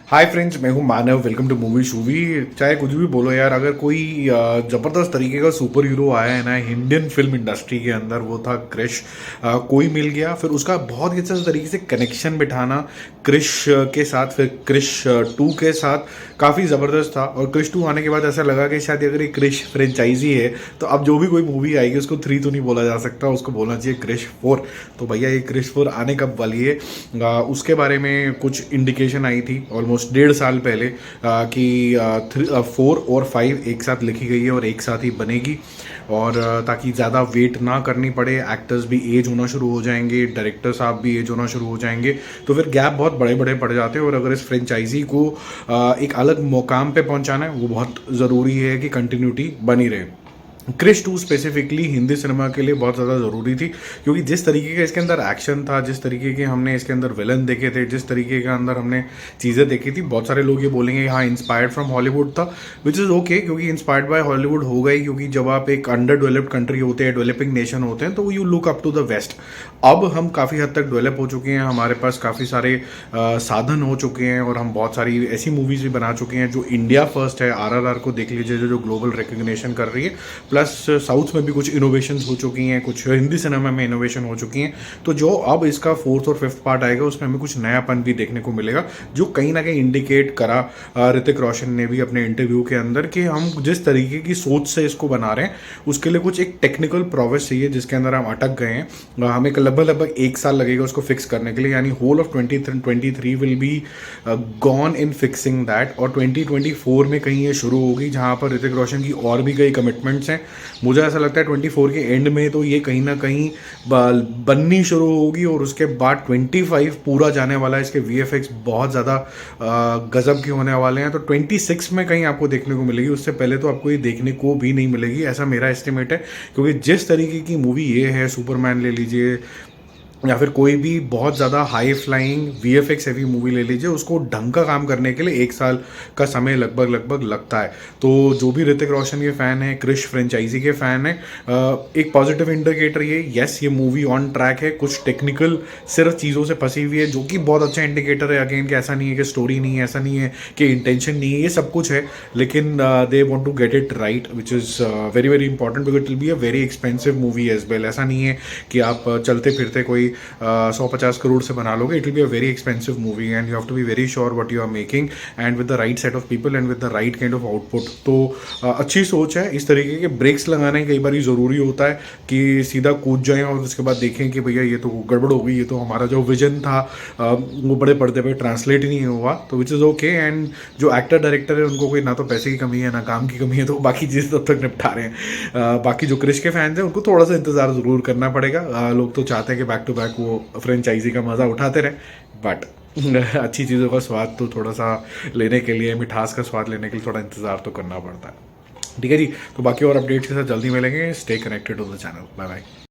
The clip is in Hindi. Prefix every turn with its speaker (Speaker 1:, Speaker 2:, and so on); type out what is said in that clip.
Speaker 1: हाय फ्रेंड्स, मैं हूं Manav. Welcome to Movie Shoovy. चाहे कुछ भी बोलो यार, अगर कोई जबरदस्त तरीके का सुपर हीरो आया है ना इंडियन फिल्म इंडस्ट्री के अंदर, वो था क्रिश। कोई मिल गया, फिर उसका बहुत ही अच्छे तरीके से कनेक्शन बिठाना क्रिश के साथ, फिर क्रिश 2 के साथ काफ़ी ज़बरदस्त था। और क्रिश 2 आने के बाद ऐसा लगा कि शायद अगर ये क्रिश फ्रेंचाइजी है तो अब जो भी कोई मूवी आएगी उसको 3 तो नहीं बोला जा सकता, उसको बोलना चाहिए क्रिश 4। तो भैया ये क्रिश 4 आने कब वाली है, उसके बारे में कुछ इंडिकेशन आई थी ऑलमोस्ट 1.5 साल पहले, कि 4 और 5 एक साथ लिखी गई है और एक साथ ही बनेगी। और ताकि ज़्यादा वेट ना करनी पड़े, एक्टर्स भी एज होना शुरू हो जाएंगे, डायरेक्टर साहब भी एज होना शुरू हो जाएंगे, तो फिर गैप बहुत बड़े बड़े पड़ जाते हैं। और अगर इस फ्रेंचाइजी को एक अलग मुकाम पे पहुंचाना है, वो बहुत ज़रूरी है कि कंटिन्यूटी बनी रहे। क्रिश 2 स्पेसिफिकली हिंदी सिनेमा के लिए बहुत ज़्यादा ज़रूरी थी, क्योंकि जिस तरीके का इसके अंदर एक्शन था, जिस तरीके के हमने इसके अंदर विलन देखे थे, जिस तरीके के अंदर हमने चीज़ें देखी थी, बहुत सारे लोग ये बोलेंगे हाँ इंस्पायर्ड फ्रॉम हॉलीवुड था, विच इज़ ओके, क्योंकि इंस्पायर्ड बाय हॉलीवुड होगा ही। क्योंकि जब आप एक अंडर डेवलप्ड कंट्री होते हैं, डेवलपिंग नेशन होते हैं, तो you look up to the West. अब हम काफ़ी हद तक डेवलप हो चुके हैं, हमारे पास काफ़ी सारे साधन हो चुके हैं, और हम बहुत सारी ऐसी मूवीज़ भी बना चुके हैं जो इंडिया फर्स्ट है। RRR को देख लीजिए, जो ग्लोबल रिकग्निशन कर रही है। प्लस साउथ में भी कुछ इनोवेशंस हो चुकी हैं, कुछ हिंदी सिनेमा में इनोवेशन हो चुकी हैं। तो जो अब इसका 4th और 5th पार्ट आएगा, उसमें हमें कुछ नयापन भी देखने को मिलेगा, जो कहीं ना कहीं इंडिकेट करा ऋतिक रोशन ने भी अपने इंटरव्यू के अंदर, कि हम जिस तरीके की सोच से इसको बना रहे हैं उसके लिए कुछ एक टेक्निकल प्रोसेस चाहिए, जिसके अंदर हम अटक गए हैं। हमें लगभग 1 साल लगेगा उसको फिक्स करने के लिए, यानी whole of 2023 will be gone in fixing that. और 2024 में कहीं ये शुरू होगी, जहाँ पर ऋतिक रोशन की और भी कई कमिटमेंट्स हैं। मुझे ऐसा लगता है 24 के एंड में तो ये कहीं ना कहीं बननी शुरू होगी, और उसके बाद 25 पूरा जाने वाला है। इसके VFX बहुत ज़्यादा गजब के होने वाले हैं, तो 26 में कहीं आपको देखने को मिलेगी। उससे पहले तो आपको ये देखने को भी नहीं मिलेगी, ऐसा मेरा एस्टिमेट है। क्योंकि जिस तरीके की मूवी ये है, सुपरमैन ले लीजिए या फिर कोई भी बहुत ज़्यादा high flying VFX heavy movie ले लीजिए, उसको ढंग का काम करने के लिए 1 साल का समय लगभग लगता है। तो जो भी ऋतिक रोशन के फ़ैन है, क्रिश फ्रेंचाइजी के फ़ैन है, एक पॉजिटिव इंडिकेटर ये, यस ये मूवी ऑन ट्रैक है। कुछ टेक्निकल सिर्फ चीज़ों से फंसी हुई है, जो कि बहुत अच्छा इंडिकेटर है अगेन, कि ऐसा नहीं है कि स्टोरी नहीं है, ऐसा नहीं है कि इंटेंशन नहीं है, ये सब कुछ है। लेकिन they want to get it right, which is very very important, because it will be a very expensive movie as well. ऐसा नहीं है कि आप चलते फिरते कोई 150 करोड़ से बना लोगे। It will be a very expensive movie, and you have to be very sure what you are making, and with the right set of people and with the right kind of output. तो अच्छी सोच है। इस तरीके के ब्रेक्स लगाने कई बार ज़रूरी होता है, कि सीधा कूद जाएं और उसके बाद देखें कि भैया ये तो गड़बड़ हो गई, ये तो हमारा जो विजन था वो बड़े पर्दे पे ट्रांसलेट ही नहीं हुआ। तो विच इज़ ओके। एंड जो एक्टर डायरेक्टर है, उनको कोई ना तो पैसे की कमी है ना काम की कमी है, तो बाकी चीज़ तब तक निपटा रहे हैं। बाकी जो क्रिश के फैंस हैं, उनको थोड़ा सा इंतज़ार ज़रूर करना पड़ेगा। लोग तो चाहते हैं कि बैक टू बैक वो फ्रेंचाइजी का मज़ा उठाते रहे, बट अच्छी चीज़ों का स्वाद तो थोड़ा सा लेने के लिए, मिठास का स्वाद लेने के लिए थोड़ा इंतज़ार तो करना पड़ता है। ठीक है जी। तो बाकी और अपडेट्स के साथ जल्दी मिलेंगे। Stay connected to the channel. Bye bye.